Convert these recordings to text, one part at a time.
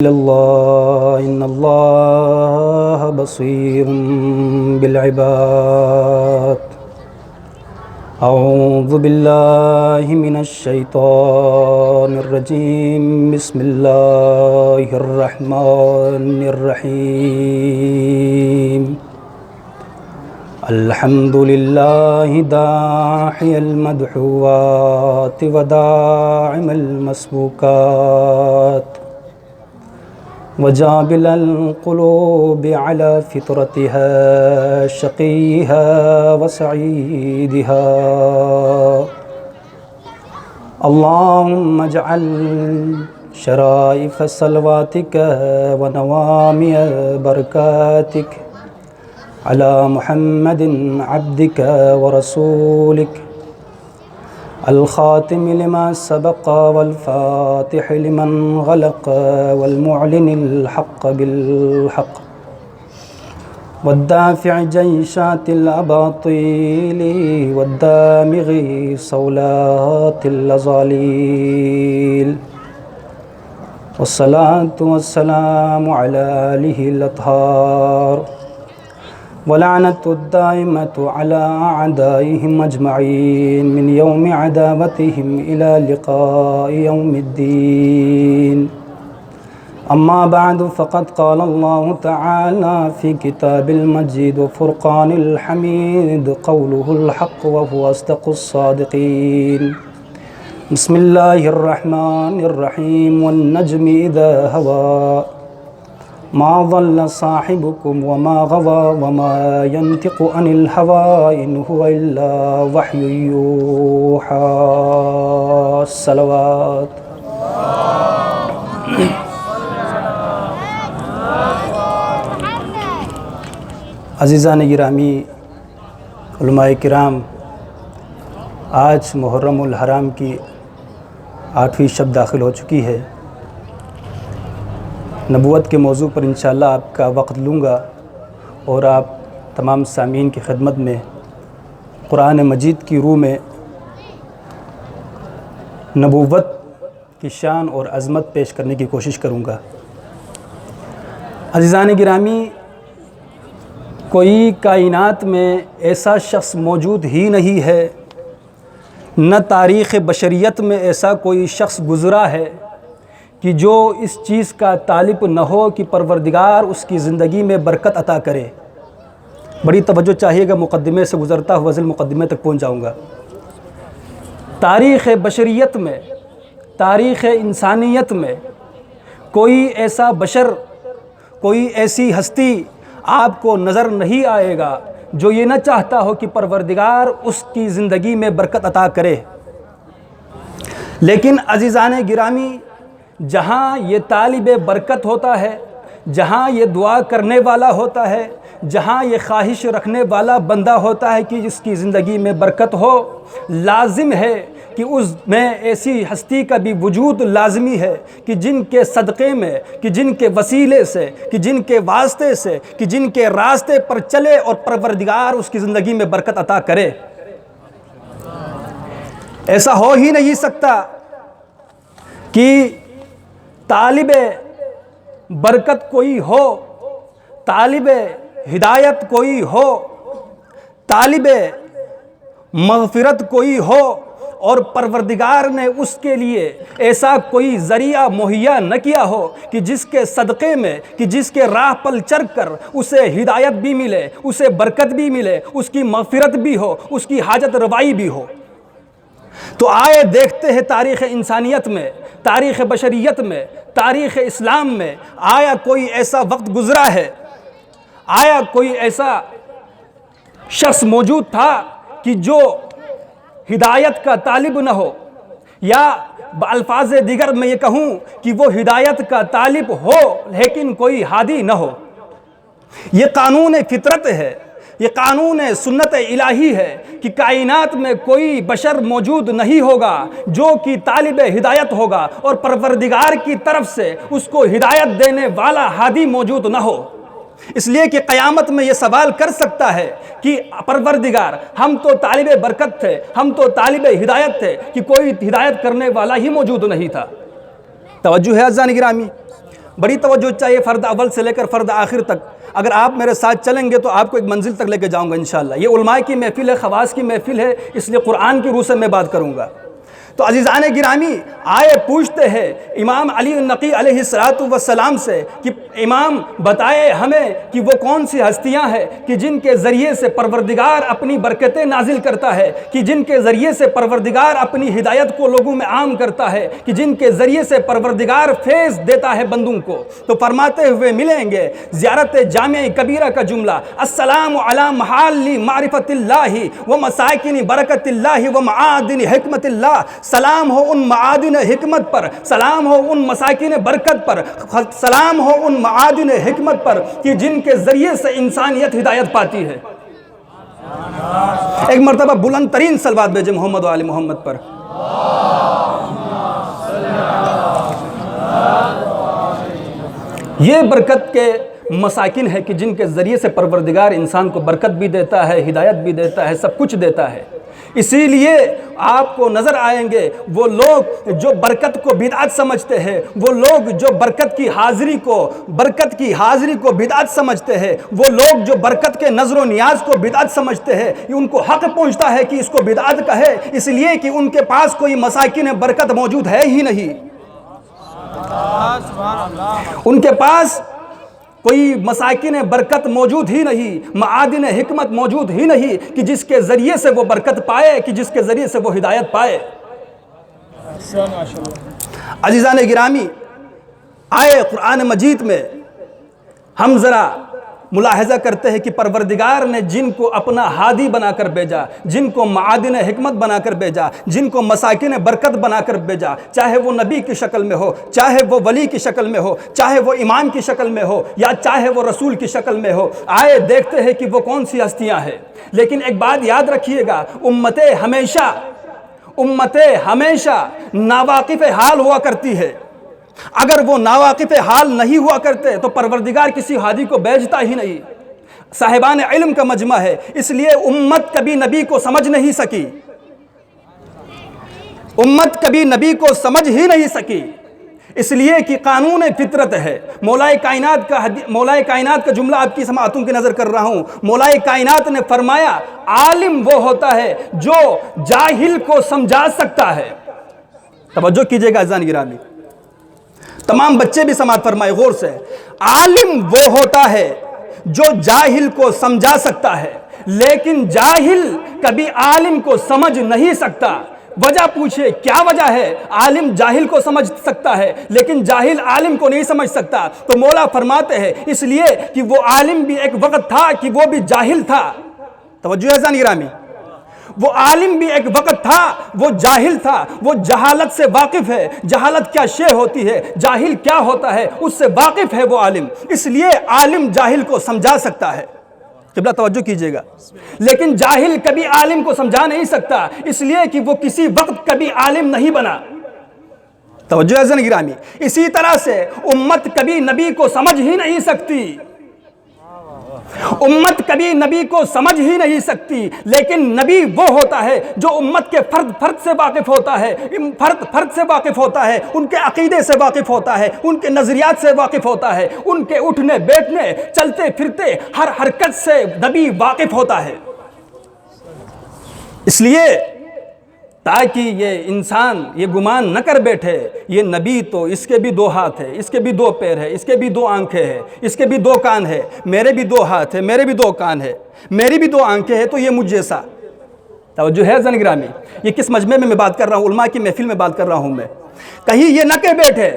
اللہ ان اللہ بصیر بالعباد اعوذ باللہ من الشیطان الرجیم بسم اللہ الرحمن الرحیم الحمد للہ داعی المدعوات وداعم المسبوکات وجابل القلوب على فطرتها شقيها وسعيدها اللهم اجعل شرائف صلواتك ونوامي بركاتك على محمد عبدك ورسولك الخاتم لما سبق والفاتح لمن غلق والمعلن الحق بالحق والدافع جيشات الأباطيل والدامغ صولات الأزاليل والصلاة والسلام على آله الأطهار ولعنة الدائمة على أعدائهم أجمعين من يوم عداوتهم إلى لقاء يوم الدين أما بعد فقد قال الله تعالى في كتاب المجيد وفرقان الحميد قوله الحق وهو أصدق الصادقين بسم الله الرحمن الرحيم والنجم إذا هوى ما ضل صاحبكم وما غوى وما ينطق عن الهوى إن هو إلا وحي يوحى الصلوات عزیزان گرامی، علماء کرام، آج محرم الحرام کی 8ویں شب داخل ہو چکی ہے۔ نبوت کے موضوع پر انشاءاللہ آپ کا وقت لوں گا اور آپ تمام سامعین کی خدمت میں قرآن مجید کی روح میں نبوت کی شان اور عظمت پیش کرنے کی کوشش کروں گا۔ عزیزان گرامی، کوئی کائنات میں ایسا شخص موجود ہی نہیں ہے، نہ تاریخ بشریت میں ایسا کوئی شخص گزرا ہے کہ جو اس چیز کا طالب نہ ہو کہ پروردگار اس کی زندگی میں برکت عطا کرے۔ بڑی توجہ چاہیے گا، مقدمے سے گزرتا ہوا ذیل مقدمے تک پہنچ جاؤں گا۔ تاریخ بشریت میں، تاریخ انسانیت میں کوئی ایسا بشر، کوئی ایسی ہستی آپ کو نظر نہیں آئے گا جو یہ نہ چاہتا ہو کہ پروردگار اس کی زندگی میں برکت عطا کرے۔ لیکن عزیزان گرامی، جہاں یہ طالب برکت ہوتا ہے، جہاں یہ دعا کرنے والا ہوتا ہے، جہاں یہ خواہش رکھنے والا بندہ ہوتا ہے کہ اس کی زندگی میں برکت ہو، لازم ہے کہ اس میں ایسی ہستی کا بھی وجود لازمی ہے کہ جن کے صدقے میں، کہ جن کے وسیلے سے، کہ جن کے واسطے سے، کہ جن کے راستے پر چلے اور پروردگار اس کی زندگی میں برکت عطا کرے۔ ایسا ہو ہی نہیں سکتا کہ طالب برکت کوئی ہو، طالب ہدایت کوئی ہو، طالب مغفرت کوئی ہو اور پروردگار نے اس کے لیے ایسا کوئی ذریعہ مہیا نہ کیا ہو کہ جس کے صدقے میں، کہ جس کے راہ پر چل کر اسے ہدایت بھی ملے، اسے برکت بھی ملے، اس کی مغفرت بھی ہو، اس کی حاجت روائی بھی ہو۔ تو آئے دیکھتے ہیں تاریخ انسانیت میں، تاریخ بشریت میں، تاریخ اسلام میں آیا کوئی ایسا وقت گزرا ہے، آیا کوئی ایسا شخص موجود تھا کہ جو ہدایت کا طالب نہ ہو، یا بالفاظ دیگر میں یہ کہوں کہ وہ ہدایت کا طالب ہو لیکن کوئی ہادی نہ ہو۔ یہ قانون فطرت ہے، یہ قانون سنت الہی ہے کہ کائنات میں کوئی بشر موجود نہیں ہوگا جو کہ طالب ہدایت ہوگا اور پروردگار کی طرف سے اس کو ہدایت دینے والا ہادی موجود نہ ہو۔ اس لیے کہ قیامت میں یہ سوال کر سکتا ہے کہ پروردگار ہم تو طالب برکت تھے، ہم تو طالب ہدایت تھے کہ کوئی ہدایت کرنے والا ہی موجود نہیں تھا۔ توجہ ہے عزیزان گرامی، بڑی توجہ چاہیے فرد اول سے لے کر فرد آخر تک. اگر آپ میرے ساتھ چلیں گے تو آپ کو ایک منزل تک لے کے جاؤں گا انشاءاللہ. یہ علماء کی محفل ہے, خواص کی محفل ہے, اس لیے قرآن کی روح سے میں بات کروں گا. تو عزیزان گرامی, آئے پوچھتے ہیں امام علی النقی علیہ السلام سے کہ امام بتائے ہمیں کہ وہ کون سی ہستیاں ہیں کہ جن کے ذریعے سے پروردگار اپنی برکتیں نازل کرتا ہے, کہ جن کے ذریعے سے پروردگار اپنی ہدایت کو لوگوں میں عام کرتا ہے, کہ جن کے ذریعے سے پروردگار فیض دیتا ہے بندوں کو. تو فرماتے ہوئے ملیں گے زیارت جامع کبیرہ کا جملہ, السلام علی محال معرفت اللہ و مساکن برکت اللہ و معادن حکمت اللہ. سلام ہو ان معادن حکمت پر, سلام ہو ان مساکین برکت پر, سلام ہو ان معادن حکمت پر کہ جن کے ذریعے سے انسانیت ہدایت پاتی ہے. ایک مرتبہ بلند ترین صلوات بھیجے محمد و آل محمد پر. یہ برکت کے مساکن ہے کہ جن کے ذریعے سے پروردگار انسان کو برکت بھی دیتا ہے, ہدایت بھی دیتا ہے, سب کچھ دیتا ہے. اسی لیے آپ کو نظر آئیں گے وہ لوگ جو برکت کو بدعت سمجھتے ہیں, وہ لوگ جو برکت کی حاضری کو بدعت سمجھتے ہیں, وہ لوگ جو برکت کے نظر و نیاز کو بدعت سمجھتے ہیں, ان کو حق پہنچتا ہے کہ اس کو بدعت کہے, اس لیے کہ ان کے پاس کوئی مساکن برکت موجود ہے ہی نہیں. ان کے پاس کوئی مساکن برکت موجود ہی نہیں, معادن حکمت موجود ہی نہیں کہ جس کے ذریعے سے وہ برکت پائے, کہ جس کے ذریعے سے وہ ہدایت پائے. عزیزان گرامی, آئے قرآن مجید میں ہم ذرا ملاحظہ کرتے ہیں کہ پروردگار نے جن کو اپنا ہادی بنا کر بھیجا, جن کو معادن حکمت بنا کر بھیجا, جن کو مساکن برکت بنا کر بھیجا, چاہے وہ نبی کی شکل میں ہو, چاہے وہ ولی کی شکل میں ہو, چاہے وہ امام کی شکل میں ہو, یا چاہے وہ رسول کی شکل میں ہو, آئے دیکھتے ہیں کہ وہ کون سی ہستیاں ہیں. لیکن ایک بات یاد رکھیے گا, امتیں ہمیشہ ناواقف حال ہوا کرتی ہے. اگر وہ ناواقف حال نہیں ہوا کرتے تو پروردگار کسی ہادی کو بھیجتا ہی نہیں. صاحبان علم کا مجمع ہے, اس لیے امت کبھی نبی کو سمجھ نہیں سکی, امت کبھی نبی کو سمجھ ہی نہیں سکی, اس لیے کہ قانون فطرت ہے. مولا کائنات کا جملہ آپ کی سماعتوں کی نظر کر رہا ہوں. مولا کائنات نے فرمایا عالم وہ ہوتا ہے جو جاہل کو سمجھا سکتا ہے. توجہ کیجئے گا عزیزان گرامی, تمام بچے بھی سماعت فرمائے غور سے. عالم وہ ہوتا ہے جو جاہل کو سمجھا سکتا ہے, لیکن جاہل کبھی عالم کو سمجھ نہیں سکتا. وجہ پوچھے کیا وجہ ہے؟ عالم جاہل کو سمجھ سکتا ہے لیکن جاہل عالم کو نہیں سمجھ سکتا. تو مولا فرماتے ہیں اس لیے کہ وہ عالم بھی ایک وقت تھا کہ وہ بھی جاہل تھا. توجہ ہے عزیزان گرامی, وہ عالم بھی ایک وقت تھا وہ جاہل تھا. وہ جہالت سے واقف ہے, جہالت کیا شے ہوتی ہے, جاہل کیا ہوتا ہے, اس سے واقف ہے وہ عالم. اس لیے عالم جاہل کو سمجھا سکتا ہے. قبلہ توجہ کیجئے گا, لیکن جاہل کبھی عالم کو سمجھا نہیں سکتا, اس لیے کہ وہ کسی وقت کبھی عالم نہیں بنا. توجہ ہے عزیزان گرامی. اسی طرح سے امت کبھی نبی کو سمجھ ہی نہیں سکتی, امت کبھی نبی کو سمجھ ہی نہیں سکتی, لیکن نبی وہ ہوتا ہے جو امت کے فرد سے واقف ہوتا ہے, فرد سے واقف ہوتا ہے, ان کے عقیدے سے واقف ہوتا ہے, ان کے نظریات سے واقف ہوتا ہے, ان کے اٹھنے بیٹھنے چلتے پھرتے ہر حرکت سے نبی واقف ہوتا ہے. اس لیے تاکہ یہ انسان یہ گمان نہ کر بیٹھے یہ نبی تو اس کے بھی 2 ہاتھ ہیں, اس کے بھی 2 پیر ہیں, اس کے بھی 2 آنکھیں ہیں, اس کے بھی 2 کان ہیں, میرے بھی 2 ہاتھ ہیں, میرے بھی 2 کان ہیں, میری بھی 2 آنکھیں ہیں, تو یہ مجھ جیسا. توجہ ہے عزیزان گرامی, یہ کس مجمع میں بات کر رہا ہوں, علماء کی محفل میں بات کر رہا ہوں میں. کہیں یہ نہ کہ بیٹھے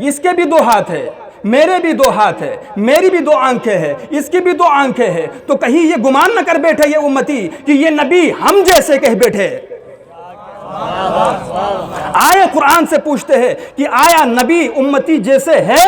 اس کے بھی 2 ہاتھ ہیں, میرے بھی 2 ہاتھ ہیں, میری بھی 2 آنکھیں ہیں, اس کی بھی 2 آنکھیں ہیں, تو کہیں یہ گمان نہ کر بیٹھے یہ امتی کہ یہ نبی ہم جیسے کہہ بیٹھے. آئے قرآن سے پوچھتے ہیں کہ آیا نبی امتی جیسے ہے؟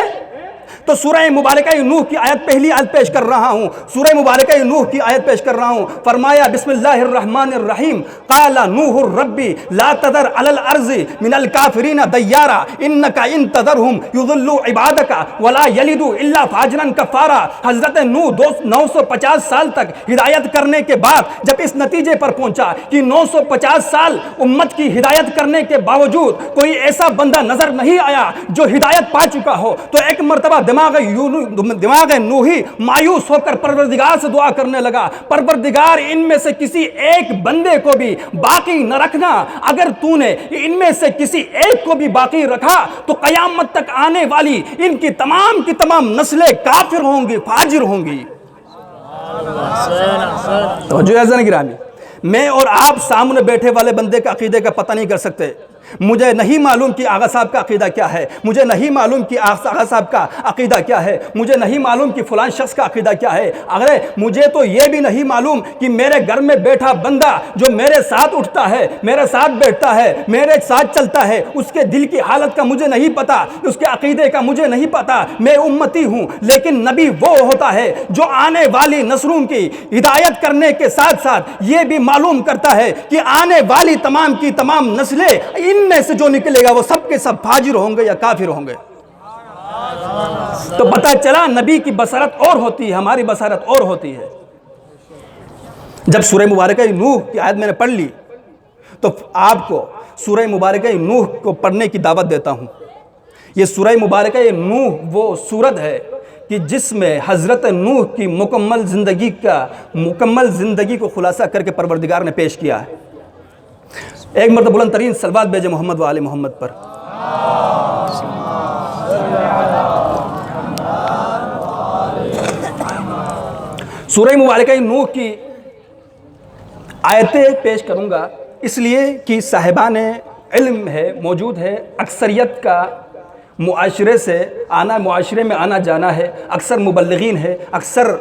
تو سورہ مبارکہ نوح کی آیت پہلی آیت پیش کر رہا ہوں، سورہ مبارکہ نوح کی آیت پیش کر رہا ہوں۔ فرمایا بسم اللہ الرحمن الرحیم، قال نوح ربی لا تذر علی الارض من الکافرین دیارا انک ان تذرہم یضلوا عبادک ولا یلدوا الا فاجرا کفارا۔ حضرت نوح 950 سال تک ہدایت کرنے کے بعد جب اس نتیجے پر پہنچا کہ 950 سال امت کی ہدایت کرنے کے باوجود کوئی ایسا بندہ نظر نہیں آیا جو ہدایت پا چکا ہو، تو ایک مرتبہ دماغ نوحی مایوس ہو کر پروردگار سے دعا کرنے لگا، پروردگار ان میں سے کسی ایک بندے کو بھی باقی نہ رکھنا، اگر تو نے ان میں سے کسی ایک کو بھی باقی رکھا تو قیامت تک آنے والی ان کی تمام نسلیں کافر ہوں گی، فاجر ہوں گی۔ توجہ ہے عزیزان گرامی، میں اور آپ سامنے بیٹھے والے بندے کا عقیدے کا پتہ نہیں کر سکتے۔ مجھے نہیں معلوم کہ آغا صاحب کا عقیدہ کیا ہے، مجھے نہیں معلوم کہ آغا صاحب کا عقیدہ کیا ہے، مجھے نہیں معلوم کہ فلان شخص کا عقیدہ کیا ہے، اگر مجھے تو یہ بھی نہیں معلوم کہ میرے گھر میں بیٹھا بندہ جو میرے ساتھ اٹھتا ہے، میرے ساتھ بیٹھتا ہے، میرے ساتھ چلتا ہے، اس کے دل کی حالت کا مجھے نہیں پتا، اس کے عقیدے کا مجھے نہیں پتا۔ میں امتی ہوں، لیکن نبی وہ ہوتا ہے جو آنے والی نسلوں کی ہدایت کرنے کے ساتھ ساتھ یہ بھی معلوم کرتا ہے کہ آنے والی تمام کی تمام نسلیں ان میں سے جو نکلے گا وہ سب کے سب فاجر ہوں گے یا کافر ہوں گے۔ تو پتہ چلا نبی کی بصارت اور ہوتی ہے، ہماری بصارت اور ہوتی ہے۔ جب سورہ مبارکہ نوح کی آیت میں نے پڑھ لی تو آپ کو سورہ مبارکہ نوح کو پڑھنے کی دعوت دیتا ہوں۔ یہ سورہ مبارکہ نوح وہ سورت ہے کہ جس میں حضرت نوح کی مکمل زندگی کو خلاصہ کر کے پروردگار نے پیش کیا ہے۔ ایک مرتبہ بلند ترین صلوات بھیجے محمد و آل محمد پر۔ سورہ مبارکہ نوح کی آیتیں پیش کروں گا اس لیے کہ صاحبان علم ہے، موجود ہے، اکثریت کا معاشرے میں آنا جانا ہے، اکثر مبلغین ہے، اکثر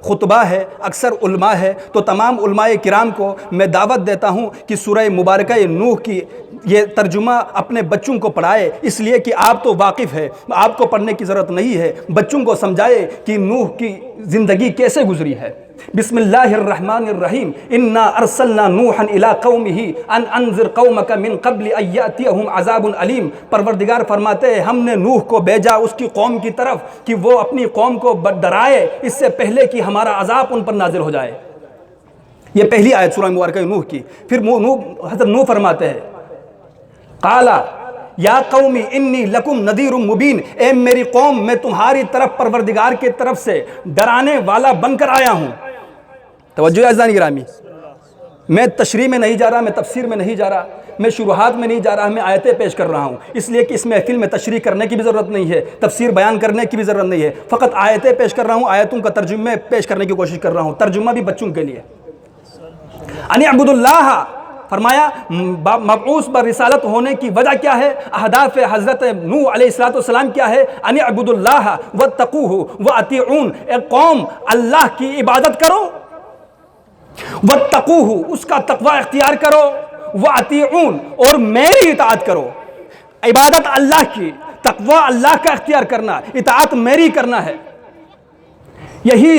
خطبہ ہے، اکثر علماء ہے، تو تمام علماء کرام کو میں دعوت دیتا ہوں کہ سورہ مبارکہ نوح کی یہ ترجمہ اپنے بچوں کو پڑھائے، اس لیے کہ آپ تو واقف ہے، آپ کو پڑھنے کی ضرورت نہیں ہے، بچوں کو سمجھائے کہ نوح کی زندگی کیسے گزری ہے۔ بسم اللہ الرحمن الرحیم، انا ارسلنا نوحا الی قومہ ان انذر قومک من قبل ان یاتیہم عذاب علیم۔ پروردگار فرماتے ہیں ہم نے نوح کو بھیجا اس کی قوم کی طرف کہ وہ اپنی قوم کو ڈرائے اس سے پہلے کہ ہمارا عذاب ان پر نازل ہو جائے۔ یہ پہلی آیت سورہ مبارکہ نوح کی۔ پھر حضرت نوح فرماتے ہیں قال یا قومی انی لکم نذیر مبین، اے میری قوم میں تمہاری طرف پروردگار کی طرف سے ڈرانے والا بن کر آیا ہوں۔ توجہ عزیزان گرامی، میں تشریح میں نہیں جا رہا، میں تفسیر میں نہیں جا رہا، میں شروحات میں نہیں جا رہا، میں آیتیں پیش کر رہا ہوں، اس لیے کہ اس محفل میں تشریح کرنے کی بھی ضرورت نہیں ہے، تفسیر بیان کرنے کی بھی ضرورت نہیں ہے، فقط آیتیں پیش کر رہا ہوں، آیتوں کا ترجمہ پیش کرنے کی کوشش کر رہا ہوں، ترجمہ بھی بچوں کے لیے۔ ان اعبدوا اللہ، فرمایا مبعوث بر رسالت ہونے کی وجہ کیا ہے، اہداف حضرت نوح علیہ السلام کیا ہے، ان اعبدوا اللہ واتقوہ واطیعون، اے قوم اللہ کی عبادت کرو، واتقوہ اس کا تقوی اختیار کرو، واطیعون اور میری اطاعت کرو۔ عبادت اللہ کی، تقوی اللہ کا اختیار کرنا، اطاعت میری کرنا ہے۔ یہی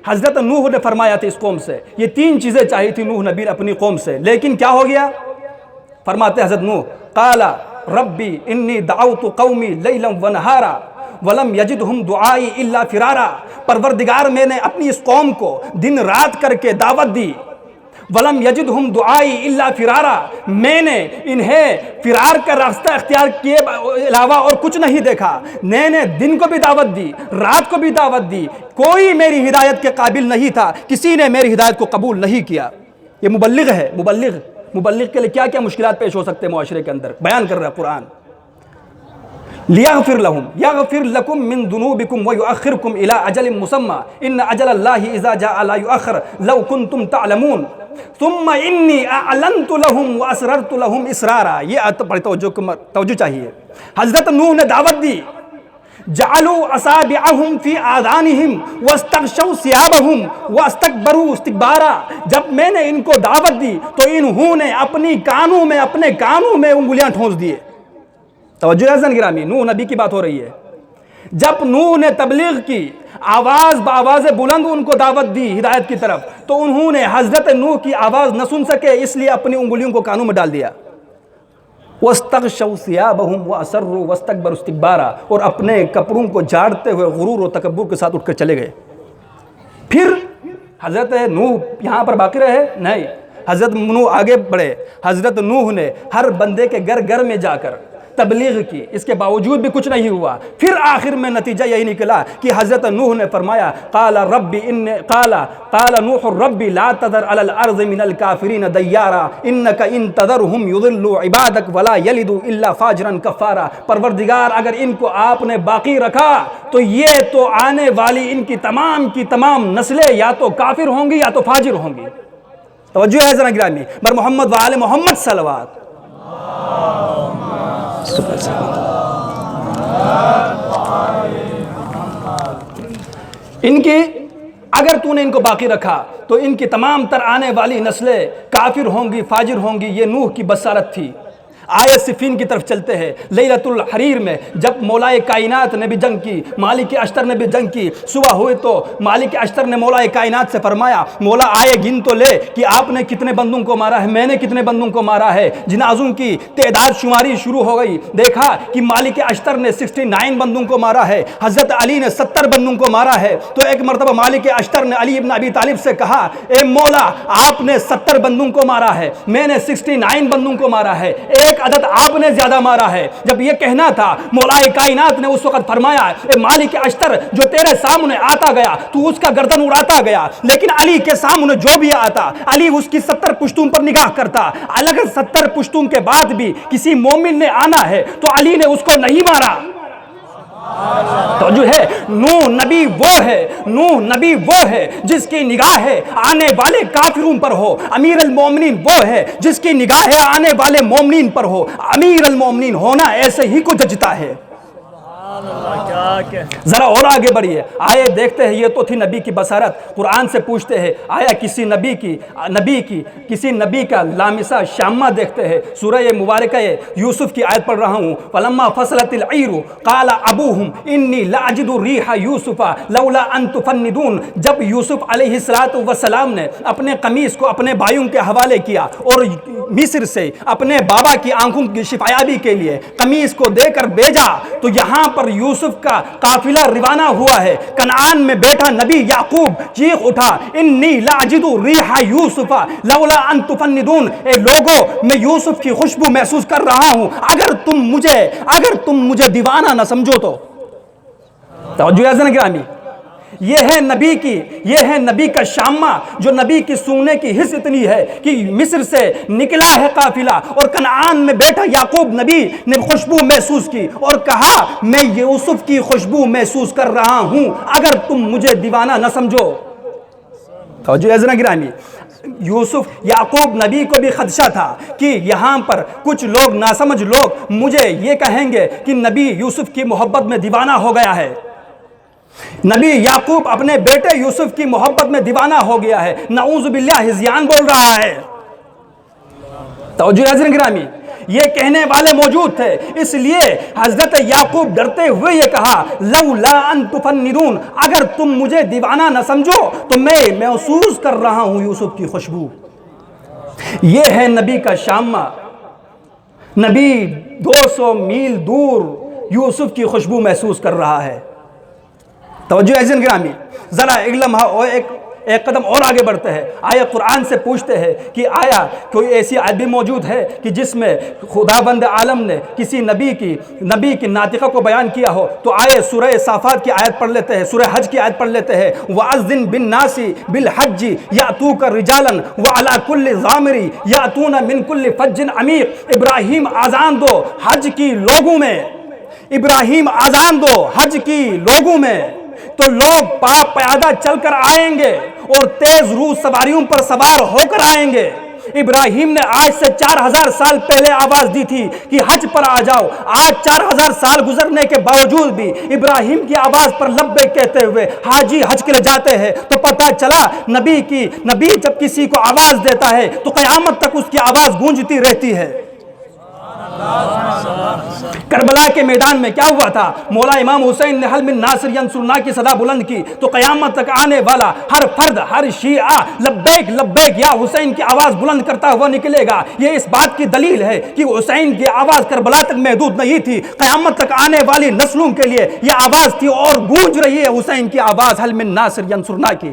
حضرت نوح نے فرمایا تھا اس قوم سے، یہ تین چیزیں چاہی تھی نوح نبی نے اپنی قوم سے، لیکن کیا ہو گیا؟ فرماتے حضرت نوح قال ربی انی دعوت قومی لیلا ونہارا ولم یجدہم دعائی الا فرارا۔ پروردگار میں نے اپنی اس قوم کو دن رات کر کے دعوت دی، ولم یجدہم دعائی الا فرارا، میں نے انہیں فرار کا راستہ اختیار کیے علاوہ اور کچھ نہیں دیکھا۔ میں نے دن کو بھی دعوت دی، رات کو بھی دعوت دی، کوئی میری ہدایت کے قابل نہیں تھا، کسی نے میری ہدایت کو قبول نہیں کیا۔ یہ مبلغ ہے، مبلغ کے لیے کیا کیا مشکلات پیش ہو سکتے ہیں معاشرے کے اندر، بیان کر رہا ہے قرآن۔ لیغفر لهم یغفر لکم من ذنوبکم ویؤخرکم الی اجل مسمى ان اجل اللہ اذا جاء لا یؤخر لو کنتم تعلمون ثم انی اعلنت لهم واسررت لهم اسرارا۔ یہ آیت پر توجہ چاہیے۔ حضرت نوح نے دعوت دی، جعلوا اصابعهم فی آذانهم واستغشوا ثيابهم واستكبروا استكبارا۔ جب میں نے ان کو دعوت دی تو انہوں نے اپنے کانوں میں انگلیاں ٹھونس دیے۔ توجہ ہے حضرت گرامی، نوح نبی کی بات ہو رہی ہے۔ جب نوح نے تبلیغ کی، آواز بآواز بلند ان کو دعوت دی ہدایت کی طرف، تو انہوں نے حضرت نوح کی آواز نہ سن سکے، اس لیے اپنی انگلیوں کو کانوں میں ڈال دیا۔ وَاسْتَغْشَوْا ثِيَابَهُمْ وَأَصَرُّوا وَاسْتَكْبَرُوا اسْتِكْبَارًا، اور اپنے کپڑوں کو جھاڑتے ہوئے غرور و تکبر کے ساتھ اٹھ کر چلے گئے۔ پھر حضرت نوح یہاں پر باقی رہے؟ نہیں، حضرت نوح آگے بڑھے۔ حضرت نوح نے ہر بندے کے گھر گھر میں جا کر تبلیغ کی، اس کے باوجود بھی کچھ نہیں ہوا۔ پھر آخر میں نتیجہ یہی نکلا کہ حضرت نوح نے فرمایا قال نوح ربی لا تذر علی الارض من الکافرین دیارا انک ان تذرہم یضلوا عبادک ولا یلدوا الا فاجرا کفارا، پروردگار اگر ان کو آپ نے باقی رکھا تو یہ تو آنے والی ان کی تمام نسلیں یا تو کافر ہوں گی یا تو فاجر ہوں گی۔ توجہ ہے ذرا گرامی، بر محمد و آل محمد صلوات۔ ان کی اگر تو نے ان کو باقی رکھا تو ان کی تمام تر آنے والی نسلیں کافر ہوں گی، فاجر ہوں گی۔ یہ نوح کی بصارت تھی۔ آیت صفین کی طرف چلتے ہیں۔ لیلۃ الحریر میں جب مولائے کائنات نے بھی جنگ کی، مالک اشتر نے بھی جنگ کی، صبح ہوئے تو مالک اشتر نے مولائے کائنات سے فرمایا مولا آئے گن تو لے کہ آپ نے کتنے بندوں کو مارا ہے، میں نے کتنے بندوں کو مارا ہے۔ جنازوں کی تعداد شماری شروع ہو گئی، دیکھا کہ مالک اشتر نے 69 بندوں کو مارا ہے، حضرت علی نے 70 بندوں کو مارا ہے۔ تو ایک مرتبہ مالک اشتر نے علی ابن ابی طالب سے کہا اے مولا آپ نے 70 بندوں کو مارا ہے، میں نے 69 بندوں کو مارا ہے، ایک عدد آپ نے زیادہ مارا ہے۔ جب یہ کہنا تھا مولائے کائنات نے اس وقت فرمایا اے مالک اشتر جو تیرے سامنے آتا گیا تو اس کا گردن اڑاتا گیا، لیکن علی کے سامنے جو بھی آتا علی اس کی 70 پشتوں پر نگاہ کرتا۔ اگر 70 پشتوں کے بعد بھی کسی مومن نے آنا ہے تو علی نے اس کو نہیں مارا۔ تو جو ہے نوح نبی وہ ہے جس کی نگاہ آنے والے کافروں پر ہو، امیر المومنین وہ ہے جس کی نگاہ آنے والے مومنین پر ہو۔ امیر المومنین ہونا ایسے ہی کو ججتا ہے۔ ذرا اور آگے بڑھیے، آئے دیکھتے ہیں، یہ تو تھی نبی کی بصارت۔ قرآن سے پوچھتے ہیں آیا کسی نبی کا لامسہ شامہ دیکھتے ہیں؟ سورہ مبارکہ یوسف کی آیت پڑھ رہا ہوں۔ فلما فصلت العیر قال ابوہم انی لاجد ریح یوسف لولا ان تفندون، جب یوسف علیہ السلام نے اپنے قمیص کو اپنے بھائیوں کے حوالے کیا اور مصر سے اپنے بابا کی آنکھوں کی شفایابی کے لیے قمیص کو دے کر بھیجا، تو یہاں پر یوسف کا قافلہ روانہ ہوا ہے۔ کنعان میں بیٹھا نبی یعقوب چیخ اٹھا انی لاجد ریح یوسف لولا ان تفندون، اے لوگو میں یوسف کی خوشبو محسوس کر رہا ہوں، اگر تم مجھے دیوانہ نہ سمجھو تو۔ توجہ عزیزان گرامی، یہ ہے نبی کا شامہ، جو نبی کی سونگنے کی حس اتنی ہے کہ مصر سے نکلا ہے قافلہ اور کنعان میں بیٹھا یعقوب نبی نے خوشبو محسوس کی اور کہا میں یوسف کی خوشبو محسوس کر رہا ہوں، اگر تم مجھے دیوانہ نہ سمجھو۔ توجہ عزیزان گرامی، یعقوب نبی کو بھی خدشہ تھا کہ یہاں پر کچھ لوگ ناسمجھ لوگ مجھے یہ کہیں گے کہ نبی یوسف کی محبت میں دیوانہ ہو گیا ہے۔ نبی یعقوب اپنے بیٹے یوسف کی محبت میں دیوانہ ہو گیا ہے، نعوذ باللہ ہذیان بول رہا ہے۔ توجہ عزیزان گرامی، یہ کہنے والے موجود تھے، اس لیے حضرت یعقوب ڈرتے ہوئے یہ کہا لولا ان تفندون، اگر تم مجھے دیوانہ نہ سمجھو تو میں محسوس کر رہا ہوں یوسف کی خوشبو۔ یہ ہے نبی کا شامہ، نبی 200 میل دور یوسف کی خوشبو محسوس کر رہا ہے۔ توجہ عزیزان گرامی، ذرا ایک لمحہ اور ایک قدم اور آگے بڑھتے ہیں۔ آیا قرآن سے پوچھتے ہیں کہ آیا کوئی ایسی آیت بھی موجود ہے کہ جس میں خداوند عالم نے کسی نبی کی ناطقہ کو بیان کیا ہو؟ تو آئے سورہ صافات کی آیت پڑھ لیتے ہیں، سورہ حج کی آیت پڑھ لیتے ہیں۔ وَأَذِّن بِالنَّاسِ بِالْحَجِّ يَأْتُوكَ رِجَالًا وَعَلَى كُلِّ ضَامِرٍ يَأْتُونَ مِنْ كُلِّ فَجٍّ عَمِيقٍ، ابراہیم آذان دو حج کی لوگوں میں، ابراہیم آذان دو حج کی لوگوں میں، تو لوگ پاپ پیادہ چل کر آئیں گے اور تیز روح سواریوں پر سوار ہو کر آئیں گے۔ ابراہیم نے آج سے 4000 سال پہلے آواز دی تھی کہ حج پر آ جاؤ، آج 4000 سال گزرنے کے باوجود بھی ابراہیم کی آواز پر لبیک کہتے ہوئے حاجی حج کے لیے جاتے ہیں۔ تو پتہ چلا نبی جب کسی کو آواز دیتا ہے تو قیامت تک اس کی آواز گونجتی رہتی ہے۔ کربلا کے میدان میں کیا ہوا تھا؟ مولا امام حسین نے حل من ناصر ینصرنا کی صدا بلند کی تو قیامت تک آنے والا ہر فرد، ہر شیعہ لبیک لبیک یا حسین کی آواز بلند کرتا ہوا نکلے گا۔ یہ اس بات کی دلیل ہے کہ حسین کی آواز کربلا تک محدود نہیں تھی، قیامت تک آنے والی نسلوں کے لیے یہ آواز تھی اور گونج رہی ہے حسین کی آواز حل من ناصر ینصرنا کی۔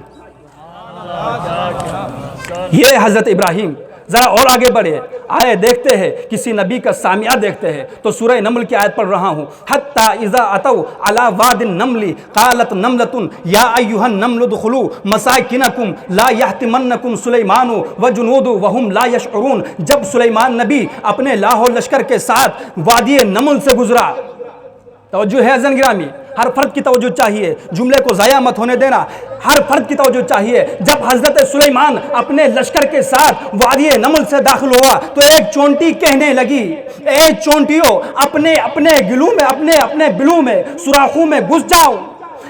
یہ حضرت ابراہیم۔ ذرا اور آگے بڑھے، آئے دیکھتے ہیں کسی نبی کا سامعہ دیکھتے ہیں تو سورہ نمل کی آیت پڑھ رہا ہوں، حتی اذا اتوا علی واد النمل قالت نملۃ یا ایھا النمل ادخلوا مساکنکم لا یحطمنکم سلیمان وجنود وهم لا یشعرون۔ جب سلیمان نبی اپنے لاہور لشکر کے ساتھ وادی نمل سے گزرا، توجہ ہے عزیزان گرامی، ہر فرد کی توجہ چاہیے، جملے کو ضائع مت ہونے دینا، ہر فرد کی توجہ چاہیے۔ جب حضرت سلیمان اپنے لشکر کے ساتھ وادی نمل سے داخل ہوا تو ایک چونٹی کہنے لگی، اے چونٹیوں اپنے اپنے گلوں میں، اپنے اپنے بلوں میں، سوراخوں میں گھس جاؤ،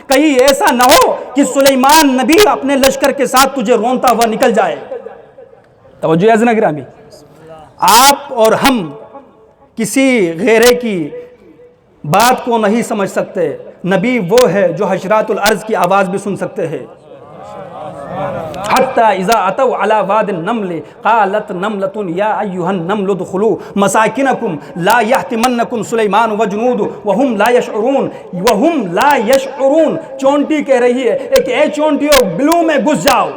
کہیں ایسا نہ ہو کہ سلیمان نبی اپنے لشکر کے ساتھ تجھے رونتا ہوا نکل جائے۔ توجہ ہے عزیزان گرامی، آپ اور ہم کسی غیرے کی بات کو نہیں سمجھ سکتے، نبی وہ ہے جو حشرات الارض کی آواز بھی سن سکتے ہیں۔ حتی اذا اتوا علی واد النمل قالت نملۃ یا ایھا النمل ادخلوا مساکنکم لا یحطمنکم سلیمان وجنود وهم لا یشعرون۔ وهم لا یشعرون، چونٹی کہہ رہی ہے ایک اے چونٹیوں بلوں میں گھس جاؤ۔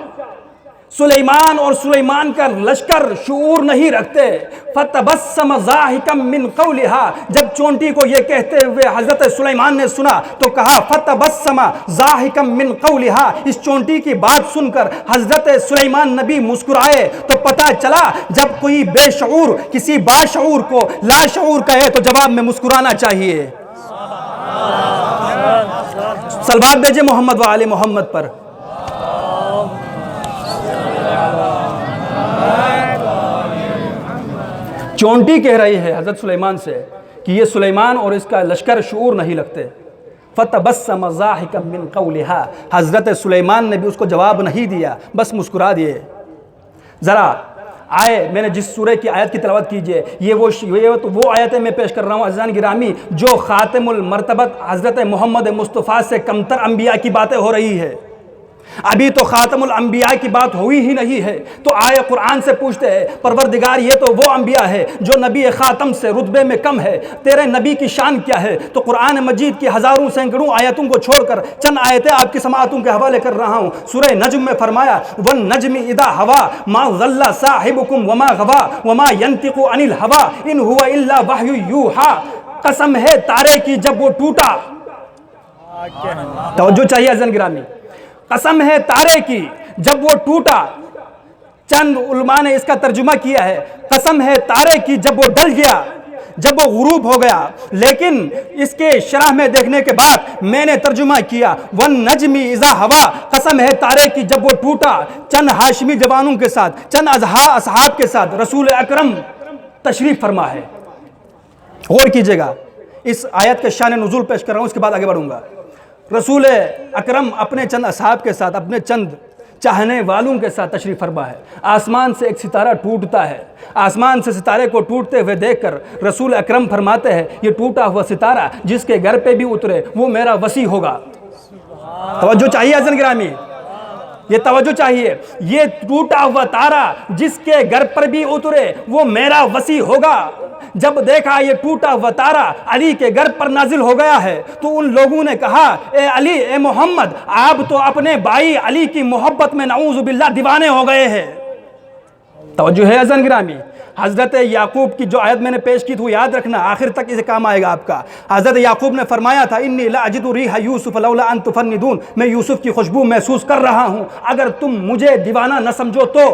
سلیمان اور سلیمان کا لشکر شعور نہیں رکھتے۔ فتبسم ضاحکا من قولها، جب چونٹی کو یہ کہتے ہوئے حضرت سلیمان نے سنا تو کہا فتبسم ضاحکا من قولها، اس چونٹی کی بات سن کر حضرت سلیمان نبی مسکرائے تو پتہ چلا جب کوئی بے شعور کسی باشعور کو لا شعور کہے تو جواب میں مسکرانا چاہیے۔ صلوات بھیجے محمد و آل محمد پر۔ چونٹی کہہ رہی ہے حضرت سلیمان سے کہ یہ سلیمان اور اس کا لشکر شعور نہیں رکھتے۔ فتبسم ضاحکا من قولها، حضرت سلیمان نے بھی اس کو جواب نہیں دیا، بس مسکرا دیے۔ ذرا آئے، میں نے جس سورہ کی آیت کی تلاوت کیجئے، یہ وہ آیتیں میں پیش کر رہا ہوں عزیزان گرامی جو خاتم المرتبت حضرت محمد مصطفیٰ سے کمتر انبیاء کی باتیں ہو رہی ہے۔ ابھی تو خاتم الانبیاء کی بات ہوئی ہی نہیں ہے تو آئے قرآن سے پوچھتے ہیں پروردگار یہ تو وہ انبیاء ہے جو نبی خاتم سے رتبے میں کم ہے، تیرے نبی کی شان کیا ہے؟ تو قرآن مجید کی ہزاروں سینکڑوں آیتوں کو چھوڑ کر چند آیتیں آپ کی سماعتوں کے حوالے کر رہا ہوں۔ سورہ نجم میں فرمایا والنجم اذا ہوا ما ضل صاحبکم وما غوا وما ينطق عن الهوى ان هو الا وحی یوحی، قسم ہے تارے کی جب وہ ٹوٹا۔ توجہ چاہیے عزیزان گرامی، قسم ہے تارے کی جب وہ ٹوٹا۔ چند علماء نے اس کا ترجمہ کیا ہے قسم ہے تارے کی جب وہ ڈل گیا، جب وہ غروب ہو گیا، لیکن اس کے شرح میں دیکھنے کے بعد میں نے ترجمہ کیا والنجم اذا ہوا، قسم ہے تارے کی جب وہ ٹوٹا۔ چند ہاشمی جوانوں کے ساتھ، چند اصحاب کے ساتھ رسول اکرم تشریف فرما ہے۔ غور کیجئے گا، اس آیت کے شان نزول پیش کر رہا ہوں، اس کے بعد آگے بڑھوں گا۔ رسول اکرم اپنے چند اصحاب کے ساتھ، اپنے چند چاہنے والوں کے ساتھ تشریف فرما ہے۔ آسمان سے ایک ستارہ ٹوٹتا ہے، آسمان سے ستارے کو ٹوٹتے ہوئے دیکھ کر رسول اکرم فرماتے ہیں یہ ٹوٹا ہوا ستارہ جس کے گھر پہ بھی اترے وہ میرا وصی ہوگا۔ توجہ چاہیے عزیزان گرامی، یہ توجہ چاہیے، یہ ٹوٹا ہوا تارا جس کے گھر پر بھی اترے وہ میرا وصی ہوگا۔ جب دیکھا یہ ٹوٹا ہوا تارا علی کے گھر پر نازل ہو گیا ہے تو ان لوگوں نے کہا اے علی، اے محمد، آپ تو اپنے بھائی علی کی محبت میں نعوذ باللہ دیوانے ہو گئے ہیں۔ توجہ ہے عزیزان گرامی، حضرت یعقوب کی جو آیت میں نے پیش کی تھی وہ یاد رکھنا، آخر تک اسے کام آئے گا آپ کا۔ حضرت یعقوب نے فرمایا تھا انی لاجد ریح یوسف لولا ان تفندون، میں یوسف کی خوشبو محسوس کر رہا ہوں، اگر تم مجھے دیوانہ نہ سمجھو تو۔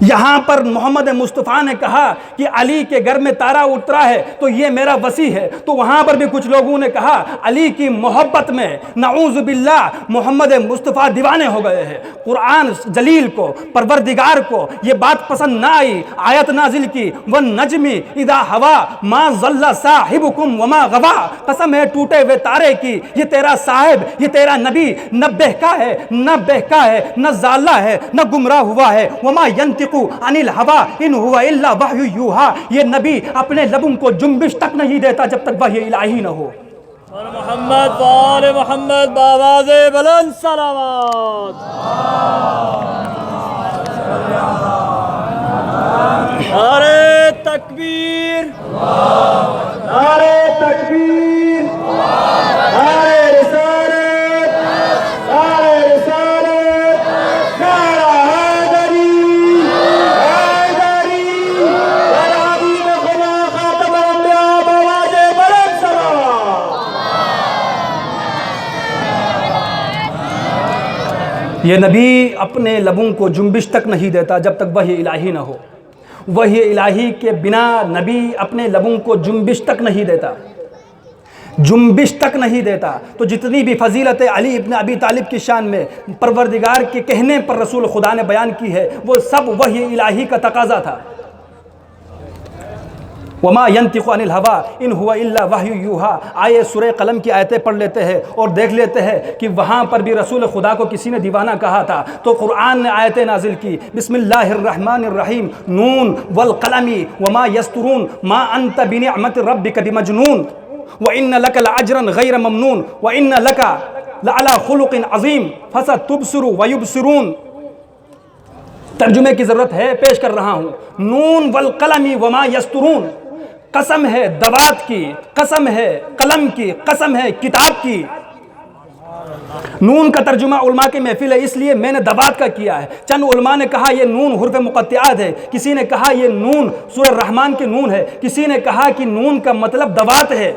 یہاں پر محمد مصطفیٰ نے کہا کہ علی کے گھر میں تارا اترا ہے تو یہ میرا وصی ہے، تو وہاں پر بھی کچھ لوگوں نے کہا علی کی محبت میں نعوذ باللہ محمد مصطفیٰ دیوانے ہو گئے ہیں۔ قرآن جلیل کو، پروردگار کو یہ بات پسند نہ آئی، آیت نازل کی والنجم اذا ہوا ما ضل صاحبکم وما غوا، قسم ہے ٹوٹے ہوئے تارے کی یہ تیرا صاحب، یہ تیرا نبی نہ بہکا ہے، نہ بہکا ہے، نہ ضالہ ہے، نہ گمراہ ہوا ہے، وما وما ينطق عن الهوى ان هو الا وحی یوحی، یہ نبی اپنے لبوں کو جنبش تک نہیں دیتا جب تک وحی الہی نہ ہو۔ اور محمد وآل محمد بآواز بلند صلوات۔ نعرہ تکبیر، نعرہ تکبیر، نعرہ رسالت، نعرہ رسالت، نعرہ حیدری، حیدری، حبیب خدا خاتم الانبیاء بآواز بلند صلوات۔ یہ نبی اپنے لبوں کو جنبش تک نہیں دیتا جب تک وحی الہی نہ ہو۔ وحی الہی کے بنا نبی اپنے لبوں کو جنبش تک نہیں دیتا، جنبش تک نہیں دیتا۔ تو جتنی بھی فضیلت علی ابن ابی طالب کی شان میں پروردگار کے کہنے پر رسول خدا نے بیان کی ہے، وہ سب وحی الہی کا تقاضا تھا۔ وما ينطق عن الهوى ان هو الا وحی یوحی، آئے سورہ قلم کی آیتیں پڑھ لیتے ہیں اور دیکھ لیتے ہیں کہ وہاں پر بھی رسول خدا کو کسی نے دیوانہ کہا تھا، تو قرآن نے آیتیں نازل کی، بسم اللہ الرحمن الرحیم، نون والقلم وما یسطرون ما انت بنعمت ربک بمجنون وان لک لاجرا غیر ممنون وان لک لعلی خلق عظیم فستبصر ویبصرون۔ ترجمے کی ضرورت ہے، پیش کر رہا ہوں۔ نون والقلم وما یسطرون، قسم ہے دوات کی، قسم ہے قلم کی، قسم ہے کتاب کی۔ نون کا ترجمہ علماء کی محفل ہے، اس لیے میں نے دوات کا کیا ہے۔ چند علماء نے کہا یہ نون حروف مقطعات ہے، کسی نے کہا یہ نون سورہ الرحمن کی نون ہے، کسی نے کہا کہ نون کا مطلب دوات ہے۔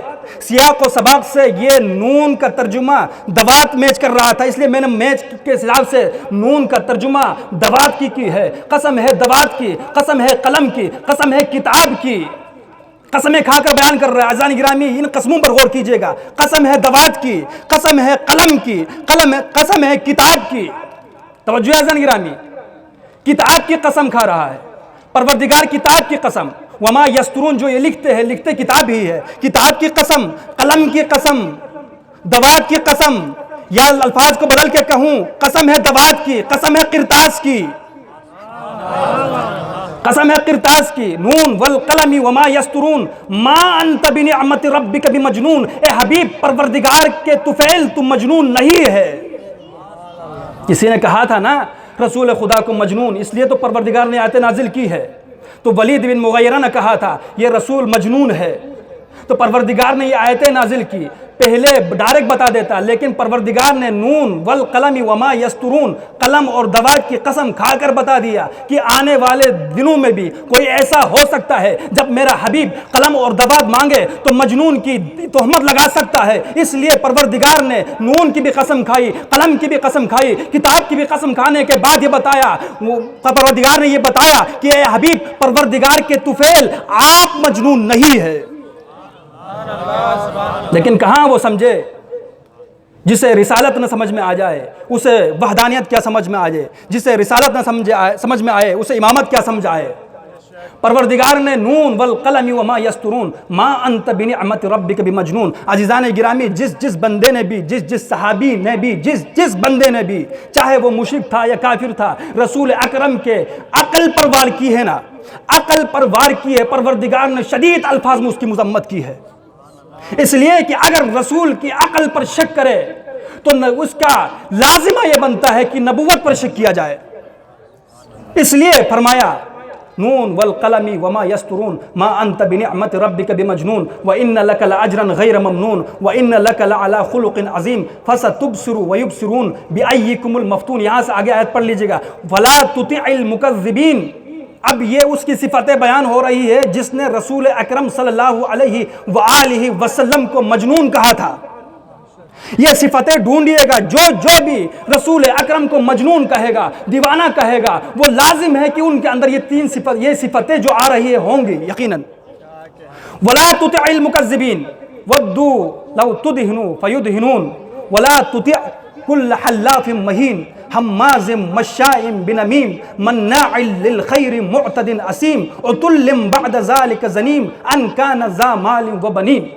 سیاق و سباق سے یہ نون کا ترجمہ دوات میچ کر رہا تھا، اس لیے میں نے میچ کے حساب سے نون کا ترجمہ دوات کی ہے۔ قسم ہے دوات کی، قسم ہے قلم کی، قسم ہے کتاب کی۔ قسمیں کھا کر بیان کر رہا ہے، عزیزان گرامی ان قسموں پر غور کیجئے گا۔ قسم ہے دوات کی، قسم ہے قلم کی، قسم ہے کتاب کی۔ توجہ ہے عزیزان گرامی، کتاب کی قسم کھا رہا ہے، پروردگار کتاب کی قسم۔ وما یسطرون جو یہ لکھتے ہیں، لکھتے کتاب ہی ہے، کتاب کی قسم، قلم کی قسم، دوات کی قسم، یا الفاظ کو بدل کے کہوں، قسم ہے دوات کی، قسم ہے قرطاس کی، قسم ہے قرطاس کی۔ نون والقلم وما یسطرون ما انت بنعمت ربک بمجنون، اے حبیب پروردگار کے طفیل تم مجنون نہیں ہے۔ کسی نے کہا تھا نا رسول خدا کو مجنون، اس لیے تو پروردگار نے آیت نازل کی ہے۔ تو ولید بن مغیرہ نے کہا تھا یہ رسول مجنون ہے، تو پروردگار نے یہ آیتیں نازل کی، پہلے ڈائریکٹ بتا دیتا، لیکن پروردگار نے نون والقلم وما یسطرون، قلم اور دوات کی قسم کھا کر بتا دیا کہ آنے والے دنوں میں بھی کوئی ایسا ہو سکتا ہے جب میرا حبیب قلم اور دوات مانگے تو مجنون کی تہمت لگا سکتا ہے۔ اس لیے پروردگار نے نون کی بھی قسم کھائی، قلم کی بھی قسم کھائی، کتاب کی بھی قسم کھانے کے بعد یہ بتایا، پروردگار نے یہ بتایا کہ اے حبیب پروردگار کے طفیل آپ مجنون نہیں ہے۔ لیکن کہاں وہ سمجھے؟ جسے رسالت نہ سمجھ میں آ جائے اسے وحدانیت کیا سمجھ میں آ جائے، جسے رسالت نہ سمجھ میں آئے اسے امامت کیا سمجھ آئے۔ پروردگار نے نون والقلم وما یسطرون ما انت بنعمت ربک بمجنون۔ عزیزان گرامی، جس بندے نے بھی، جس صحابی نے بھی، جس بندے نے بھی، چاہے وہ مشرک تھا یا کافر تھا، رسول اکرم کے عقل پر وار کی ہے نا، عقل پر وار کی ہے، پروردگار نے شدید الفاظ میں اس کی مذمت کی ہے۔ اس لیے کہ اگر رسول کی عقل پر شک کرے تو اس کا لازمہ یہ بنتا ہے کہ نبوت پر شک کیا جائے۔ اس لیے فرمایا نون والقلم وما یسطرون ما انت بنعمت ربک بمجنون وان لک لاجرا غیر ممنون وان لک لعلی خلق عظیم فستبصر ویبصرون بایکم المفتون۔ یہاں سے آگے آیت پڑھ لیجئے گا، ولا تطع المکذبین۔ اب یہ اس کی صفتیں بیان ہو رہی ہے جس نے رسول اکرم صلی اللہ علیہ وآلہ وسلم کو مجنون کہا تھا۔ یہ صفتیں ڈھونڈیے گا، جو بھی رسول اکرم کو مجنون کہے گا، دیوانہ کہے گا، وہ لازم ہے کہ ان کے اندر یہ صفتیں جو آ رہی ہوں گی یقیناً۔ ولا تطع المکذبین ودوا لو تدہن فیدہنون ولا تطع کل حلاف مہین حماز مشاء بنمیم مناع للخیر معتد اثیم عتل بعد ذلك زنیم ان کان ذا مال وبنین۔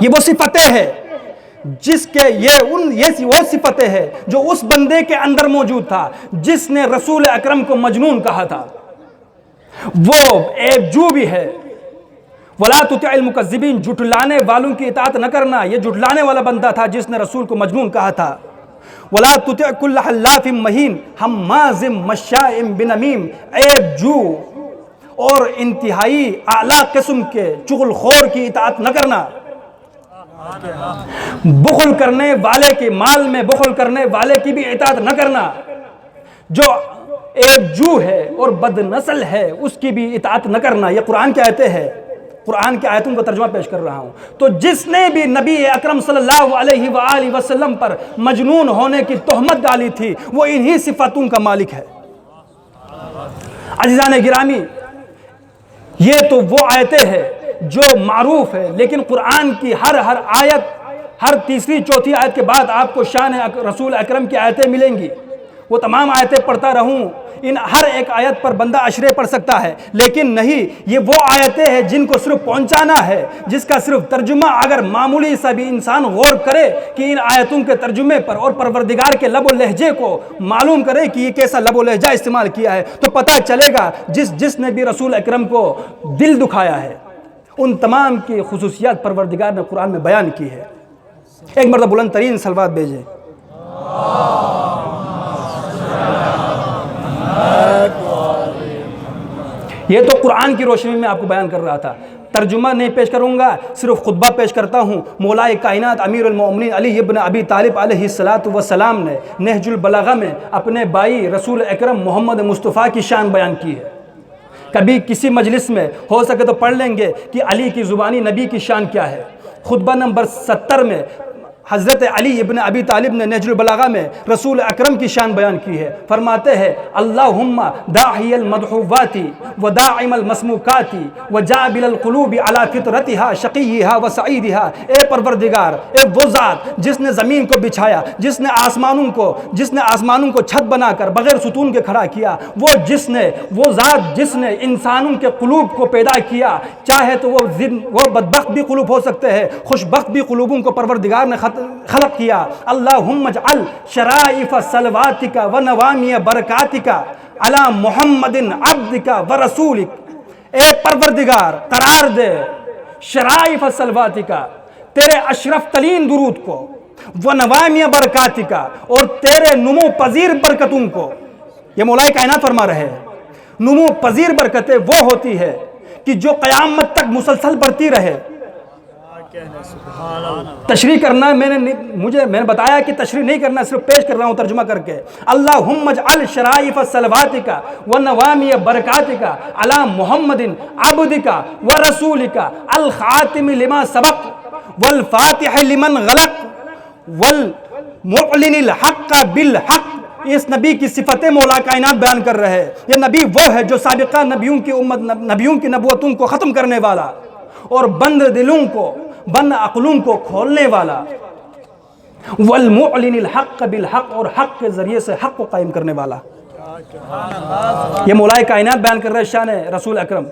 یہ وہ صفتیں ہیں جس کے یہ وہ صفتیں ہیں جو اس بندے کے اندر موجود تھا جس نے رسول اکرم کو مجنون کہا تھا، وہ ایک جو بھی ہے۔ وَلَا تُطِعِ الْمُكَذِّبِينَ، جھٹلانے والوں کی اطاعت نہ کرنا، یہ جھٹلانے والا بندہ تھا جس نے رسول کو مجنون کہا تھا۔ وَلَا تُطِعْ كُلَّ حَلَّافٍ مَّهِينٍ حَمَّازٍ مَّشَّاءٍ بِنَمِيمٍ، ایک جو اور انتہائی اعلیٰ قسم کے چغل خور کی اطاعت نہ کرنا، بخل کرنے والے کے مال میں بخل کرنے والے کی بھی اطاعت نہ کرنا، جو ایک جو ہے اور بد نسل ہے اس کی بھی اطاعت نہ کرنا۔ یہ قرآن کی آیتیں ہیں، قرآن کی آیتوں کا ترجمہ پیش کر رہا ہوں۔ تو جس نے بھی نبی اکرم صلی اللہ علیہ وآلہ وسلم پر مجنون ہونے کی تہمت ڈالی تھی وہ انہی صفاتوں کا مالک ہے۔ عزیزان گرامی، یہ تو وہ آیتیں ہیں جو معروف ہے، لیکن قرآن کی ہر آیت، ہر تیسری چوتھی آیت کے بعد آپ کو شان رسول اکرم کی آیتیں ملیں گی۔ وہ تمام آیتیں پڑھتا رہوں، ان ہر ایک آیت پر بندہ اشرے پڑھ سکتا ہے، لیکن نہیں، یہ وہ آیتیں ہیں جن کو صرف پہنچانا ہے، جس کا صرف ترجمہ اگر معمولی سا بھی انسان غور کرے کہ ان آیتوں کے ترجمے پر اور پروردگار کے لب و لہجے کو معلوم کرے کہ یہ کیسا لب و لہجہ استعمال کیا ہے، تو پتہ چلے گا جس نے بھی رسول اکرم کو دل دکھایا ہے ان تمام کی خصوصیات پروردگار نے قرآن میں بیان کی ہے۔ ایک مرتبہ بلند ترین صلوات بھیجیں۔ یہ تو قرآن کی روشنی میں آپ کو بیان کر رہا تھا، ترجمہ نہیں پیش کروں گا، صرف خطبہ پیش کرتا ہوں۔ مولا کائنات امیر المومنین علی ابن ابی طالب علیہ السلام نے نہج البلاغہ میں اپنے بھائی رسول اکرم محمد مصطفیٰ کی شان بیان کی ہے۔ کبھی کسی مجلس میں ہو سکے تو پڑھ لیں گے کہ علی کی زبانی نبی کی شان کیا ہے۔ خطبہ نمبر 70 میں حضرت علی ابن ابی طالب نے نہج البلاغہ میں رسول اکرم کی شان بیان کی ہے۔ فرماتے ہیں اللہم داعی المدعوات وداعم المسموکات وجابل القلوب علی فطرتها شقیها وسعیدها، اے پروردگار، اے وہ ذات جس نے زمین کو بچھایا، جس نے آسمانوں کو چھت بنا کر بغیر ستون کے کھڑا کیا، وہ ذات جس نے انسانوں کے قلوب کو پیدا کیا، چاہے تو وہ بدبخت بھی قلوب ہو سکتے ہیں، خوشبخت بھی قلوبوں کو پروردگار نے خلق کیا۔ اللہم اجعل شرائف صلواتک و نوامی برکاتک علی محمد عبدک و رسولک، اے پروردگار قرار دے شرائف صلواتک، تیرے اشرف ترین درود کو، و نوامی برکاتک، اور تیرے نمو پذیر برکتوں کو۔ یہ مولا کائنات فرما رہے ہیں نمو پذیر برکتیں وہ ہوتی ہے کہ جو قیامت تک مسلسل بڑھتی رہے۔ تشریح کرنا میں نے بتایا کہ تشریح نہیں کرنا، صرف پیش کر رہا ہوں ترجمہ کر کے۔ اللہم اجعل شرائف صلواتک و نوامی برکاتک علی محمد عبدک و رسولک الخاتم لما سبق والفاتح لمن غلق والمعلن الحق بالحق۔ اس نبی کی صفتیں مولا کائنات بیان کر رہے ہیں۔ یہ نبی وہ ہے جو سابقہ نبیوں کی نبوتوں کو ختم کرنے والا اور بند دلوں کو، بند عقلوں کو کھولنے والا، والمعلن الحق بالحق، اور حق کے ذریعے سے حق کو قائم کرنے والا۔ یہ مولا کائنات بیان کر رہے شان رسول اکرم،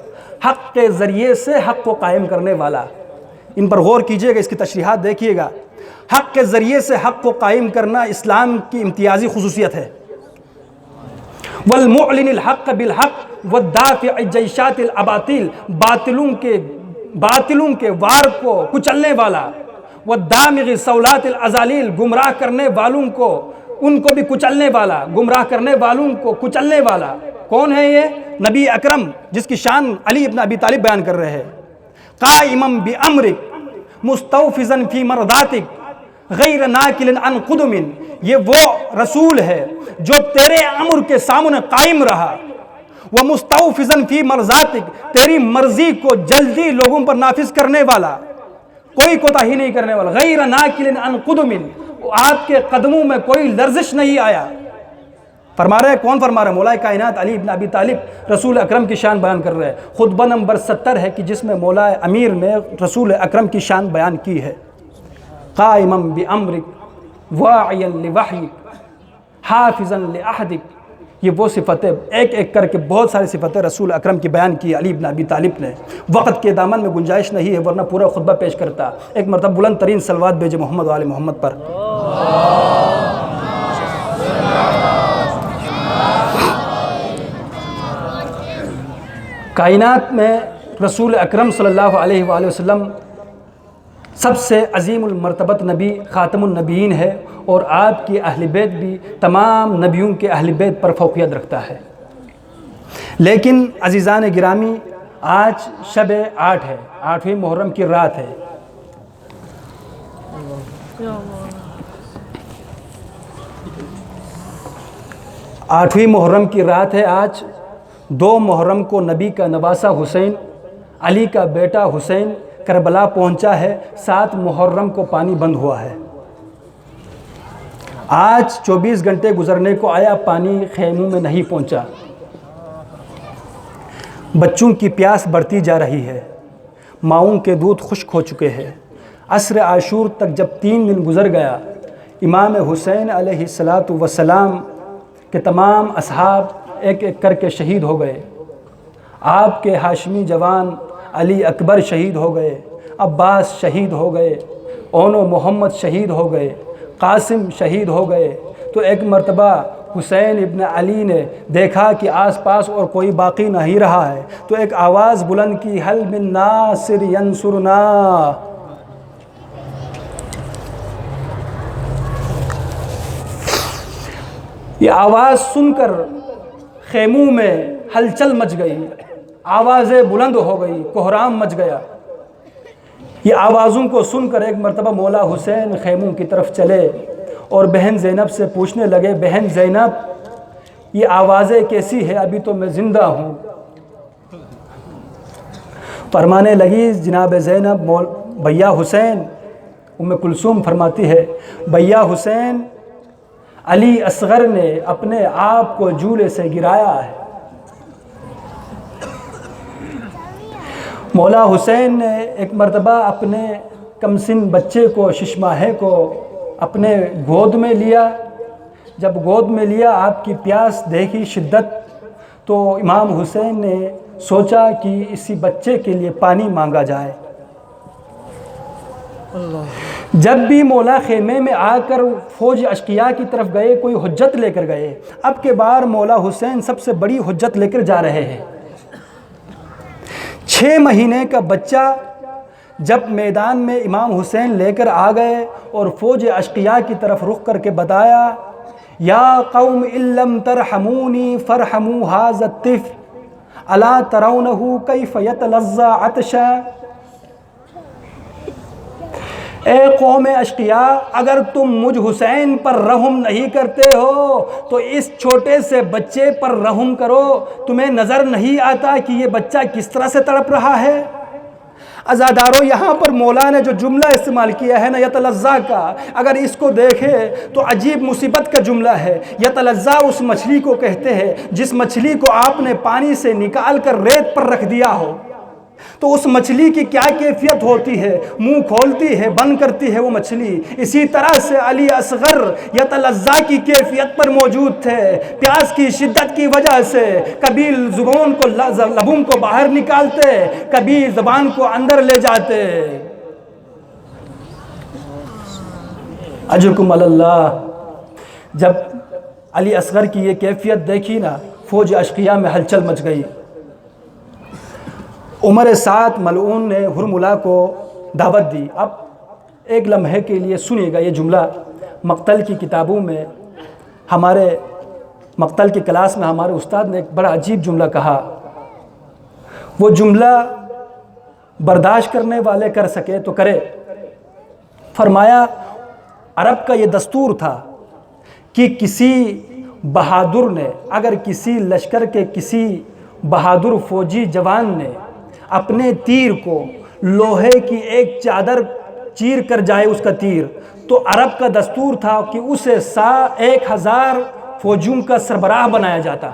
حق کے ذریعے سے حق کو قائم کرنے والا۔ ان پر غور کیجئے گا، اس کی تشریحات دیکھیے گا۔ حق کے ذریعے سے حق کو قائم کرنا اسلام کی امتیازی خصوصیت ہے۔ والمعلن الحق بالحق والدافع جیشات الاباطیل، باطلوں کے وار کو کچلنے والا، والدامغ صولات الازالیل، گمراہ کرنے والوں کو ان کو بھی کچلنے والا، گمراہ کرنے والوں کو کچلنے والا۔ کون ہے یہ؟ نبی اکرم، جس کی شان علی ابن ابی طالب بیان کر رہے ہیں۔ قائما بامرک مستوفزا فی مرضاتک غیر ناکل عن قدم، یہ وہ رسول ہے جو تیرے امر کے سامنے قائم رہا، ومستوفزا فی مرضاتک، تیری مرضی کو جلدی لوگوں پر نافذ کرنے والا، کوئی کوتاہی نہیں کرنے والا، غیر ناکل عن قدم، آپ کے قدموں میں کوئی لرزش نہیں آیا۔ فرما رہے کون فرما رہے؟ مولا کائنات علی ابن ابی طالب رسول اکرم کی شان بیان کر رہے ہیں۔ خطبہ نمبر 70 ہے کہ جس میں مولا امیر نے رسول اکرم کی شان بیان کی ہے۔ قائما بامرک واعیا لوحیک حافظا لعہدک یہ وہ صفتیں ایک ایک کر کے بہت ساری صفتیں رسول اکرم کی بیان کی علی بن ابی طالب نے. وقت کے دامن میں گنجائش نہیں ہے ورنہ پورا خطبہ پیش کرتا. ایک مرتبہ بلند ترین صلوات بھیجے محمد و آل محمد پر. کائنات میں رسول اکرم صلی اللہ علیہ وآلہ وسلم سب سے عظیم المرتبت نبی خاتم النبیین ہے، اور آپ کی اہل بیت بھی تمام نبیوں کے اہل بیت پر فوقیت رکھتا ہے. لیکن عزیزان گرامی، آج شب 8 ہے، 8ویں محرم کی رات ہے. آٹھویں محرم کی رات ہے آج. 2 محرم کو نبی کا نواسہ حسین، علی کا بیٹا حسین کربلا پہنچا ہے. 7 محرم کو پانی بند ہوا ہے. آج 24 گھنٹے گزرنے کو آیا، پانی خیموں میں نہیں پہنچا. بچوں کی پیاس بڑھتی جا رہی ہے، ماؤں کے دودھ خشک ہو چکے ہیں. عصر عاشور تک جب 3 دن گزر گیا، امام حسین علیہ السلام کے تمام اصحاب ایک ایک کر کے شہید ہو گئے. آپ کے ہاشمی جوان علی اکبر شہید ہو گئے، عباس شہید ہو گئے، اونو محمد شہید ہو گئے، قاسم شہید ہو گئے. تو ایک مرتبہ حسین ابن علی نے دیکھا کہ آس پاس اور کوئی باقی نہیں رہا ہے، تو ایک آواز بلند کی، حل من ناصر ینصرنا. یہ آواز سن کر خیموں میں ہلچل مچ گئی، آوازیں بلند ہو گئی، کوہرام مچ گیا. یہ آوازوں کو سن کر ایک مرتبہ مولا حسین خیموں کی طرف چلے اور بہن زینب سے پوچھنے لگے، بہن زینب یہ آوازیں کیسی ہے؟ ابھی تو میں زندہ ہوں. فرمانے لگی جناب زینب، بھیا حسین، ام کلثوم فرماتی ہے، بھیا حسین، علی اصغر نے اپنے آپ کو جھولے سے گرایا ہے. مولا حسین نے ایک مرتبہ اپنے کمسن بچے کو، ششماہے کو اپنے گود میں لیا. جب گود میں لیا، آپ کی پیاس دیکھی شدت، تو امام حسین نے سوچا کہ اسی بچے کے لیے پانی مانگا جائے. جب بھی مولا خیمے میں آ کر فوج اشقیاء کی طرف گئے، کوئی حجت لے کر گئے. اب کے بار مولا حسین سب سے بڑی حجت لے کر جا رہے ہیں. 6 مہینے کا بچہ جب میدان میں امام حسین لے کر آ گئے اور فوج اشقیاء کی طرف رخ کر کے بتایا، یا قوم ان لم ترحمونی فرحموا ھذا الطفل الا ترونہ کیف یتلظی عطشا. اے قوم اشقیاء، اگر تم مجھ حسین پر رحم نہیں کرتے ہو تو اس چھوٹے سے بچے پر رحم کرو. تمہیں نظر نہیں آتا کہ یہ بچہ کس طرح سے تڑپ رہا ہے؟ عزادارو، یہاں پر مولا نے جو جملہ استعمال کیا ہے نا، یتلظا کا، اگر اس کو دیکھے تو عجیب مصیبت کا جملہ ہے. یتلظا اس مچھلی کو کہتے ہیں جس مچھلی کو آپ نے پانی سے نکال کر ریت پر رکھ دیا ہو. تو اس مچھلی کی کیا کیفیت ہوتی ہے؟ منہ کھولتی ہے، بند کرتی ہے وہ مچھلی. اسی طرح سے علی اصغر یتلظا کی کیفیت پر موجود تھے. پیاس کی شدت کی وجہ سے کبھی زبان کو لبوں کو باہر نکالتے، کبھی زبان کو اندر لے جاتے. اجرکم اللہ. جب علی اصغر کی یہ کیفیت دیکھی نا، فوج اشقیاء میں ہلچل مچ گئی. عمر سعد ملعون نے ہرملا کو دعوت دی. اب ایک لمحے کے لیے سنیے گا یہ جملہ. مقتل کی کتابوں میں، ہمارے مقتل کی کلاس میں ہمارے استاد نے ایک بڑا عجیب جملہ کہا. وہ جملہ برداشت کرنے والے کر سکے تو کرے. فرمایا، عرب کا یہ دستور تھا کہ کسی بہادر نے، اگر کسی لشکر کے کسی بہادر فوجی جوان نے اپنے تیر کو لوہے کی ایک چادر چیر کر جائے اس کا تیر، تو عرب کا دستور تھا کہ اسے 1000 فوجیوں کا سربراہ بنایا جاتا.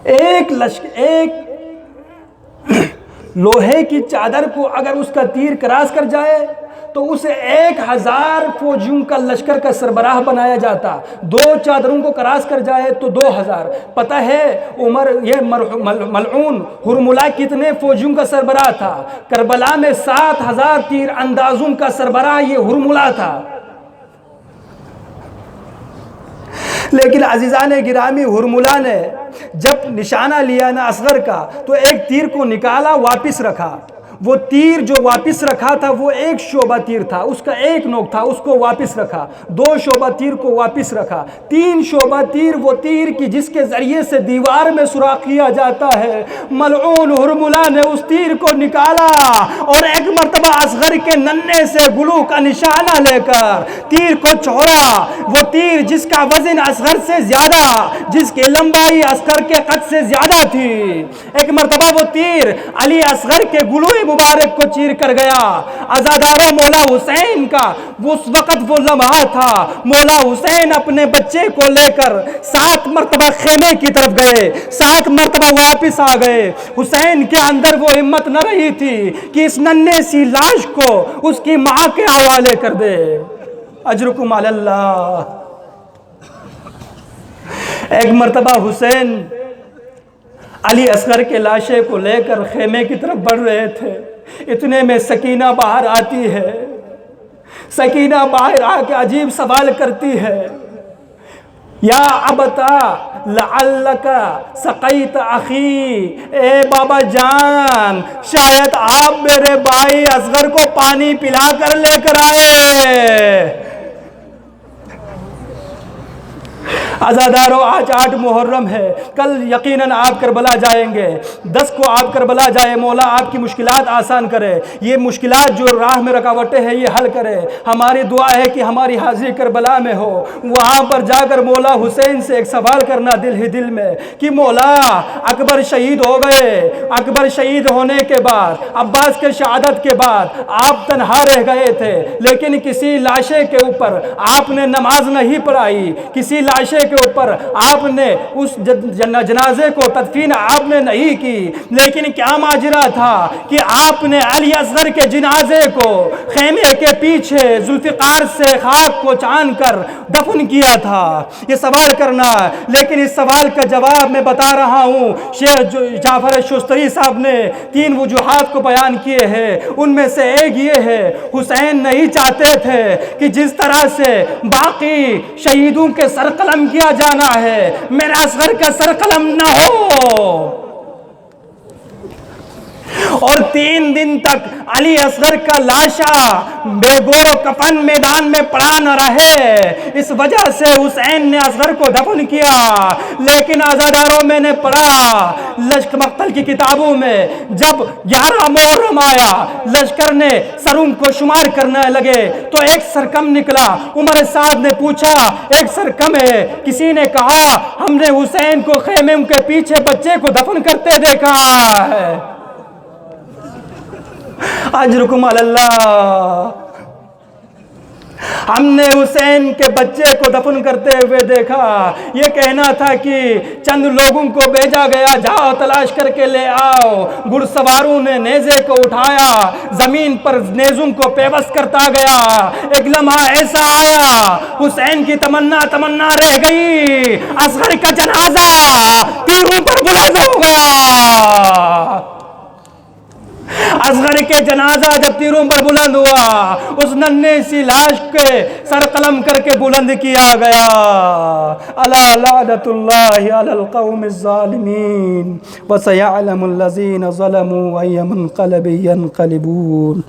ایک لوہے کی چادر کو اگر اس کا تیر کراس کر جائے تو اسے 1000 فوجیوں کا لشکر کا سربراہ بنایا جاتا، 2 چادروں کو کراس کر جائے تو 2000۔ پتہ ہے عمر یہ ملعون ہرملہ کتنے فوجیوں کا سربراہ تھا؟ کربلا میں 7000 تیر اندازوں کا سربراہ یہ ہرملہ تھا۔ لیکن عزیزان گرامی، ہرملہ نے جب نشانہ لیا نا اصغر کا تو ایک تیر کو نکالا، واپس رکھا۔ وہ تیر جو واپس رکھا تھا وہ 1 شعبہ تیر تھا، اس کا 1 نوک تھا، اس کو واپس رکھا۔ 2 شعبہ تیر کو واپس رکھا۔ 3 شعبہ تیر، وہ تیر کی جس کے ذریعے سے دیوار میں سوراخ کیا جاتا ہے، ملعون ہرملہ نے اس تیر کو نکالا اور ایک مرتبہ اصغر کے ننھے سے گلو کا نشانہ لے کر تیر کو چھوڑا۔ وہ تیر جس کا وزن اصغر سے زیادہ، جس کی لمبائی اصغر کے قد سے زیادہ تھی، ایک مرتبہ وہ تیر علی اصغر کے گلو مبارک کو چیر کر گیا۔ عزاداروں، مولا حسین کا اس وقت وہ لمحہ تھا، مولا حسین اپنے بچے کو لے کر 7 مرتبہ خیمے کی طرف گئے، 7 مرتبہ واپس آ گئے۔ حسین کے اندر وہ ہمت نہ رہی تھی کہ اس ننھے سی لاش کو اس کی ماں کے حوالے کر دے۔ اجرکم علی اللہ۔ ایک مرتبہ حسین علی اصغر کے لاشے کو لے کر خیمے کی طرف بڑھ رہے تھے، اتنے میں سکینہ باہر آتی ہے۔ سکینہ باہر آ کے عجیب سوال کرتی ہے، یا ابتا لعلک سقیت اخی، اے بابا جان شاید آپ میرے بھائی اصغر کو پانی پلا کر لے کر آئے۔ عزاداروں، آج 8 محرم ہے، کل یقیناً آپ کربلا جائیں گے، 10 کو آپ کربلا جائیں۔ مولا آپ کی مشکلات آسان کرے، یہ مشکلات جو راہ میں رکاوٹیں ہیں یہ حل کرے۔ ہماری دعا ہے کہ ہماری حاضری کربلا میں ہو، وہاں پر جا کر مولا حسین سے ایک سوال کرنا دل ہی دل میں کہ مولا اکبر شہید ہو گئے، اکبر شہید ہونے کے بعد، عباس کے شہادت کے بعد آپ تنہا رہ گئے تھے، لیکن کسی لاشے کے اوپر آپ نے نماز نہیں پڑھائی، کسی لاشے کے اوپر آپ نے اس جنازے کو تدفین آپ نے نہیں کی، لیکن کیا ماجرا تھا کہ آپ نے علی اصغر کے جنازے کو خیمے کے پیچھے ذوالفقار سے خاک کو چان کر دفن کیا تھا۔ یہ سوال کرنا، لیکن اس سوال کا جواب میں بتا رہا ہوں۔ شیخ جعفر شستری صاحب نے 3 وجوہات کو بیان کیے ہیں، ان میں سے ایک یہ ہے، حسین نہیں چاہتے تھے کہ جس طرح سے باقی شہیدوں کے سر قلم کیا جانا ہے میرا اصغر کا سر قلم نہ ہو، اور 3 دن تک علی اصغر کا لاشا بے گور و کفن میدان میں پڑا نہ رہے، اس وجہ سے حسین نے اصغر کو دفن کیا۔ لیکن عزاداروں، میں نے پڑھا لشکر مقتل کی کتابوں میں، جب 11 محرم آیا لشکر نے سروں کو شمار کرنے لگے تو ایک سر کم نکلا۔ عمر سعد نے پوچھا ایک سر کم ہے، کسی نے کہا ہم نے حسین کو خیمے کے پیچھے بچے کو دفن کرتے دیکھا ہے۔ اجرکم علی اللہ۔ ہم نے حسین کے بچے کو دفن کرتے ہوئے دیکھا۔ یہ کہنا تھا کہ چند لوگوں کو بھیجا گیا، جاؤ تلاش کر کے لے آؤ۔ گھڑ سواروں نے نیزے کو اٹھایا، زمین پر نیزوں کو پیوست کرتا گیا۔ ایک لمحہ ایسا آیا، حسین کی تمنا رہ گئی، اصغر کا جنازہ تیروں پر بلند ہو گیا۔ اصغر کے جنازہ جب تیروں پر بلند ہوا، اس ننھے سی لاش کے سر قلم کر کے بلند کیا گیا۔ الا لعنت اللہ علی القوم الظالمین وسیعلم الذین ظلموا ای منقلب ینقلبون۔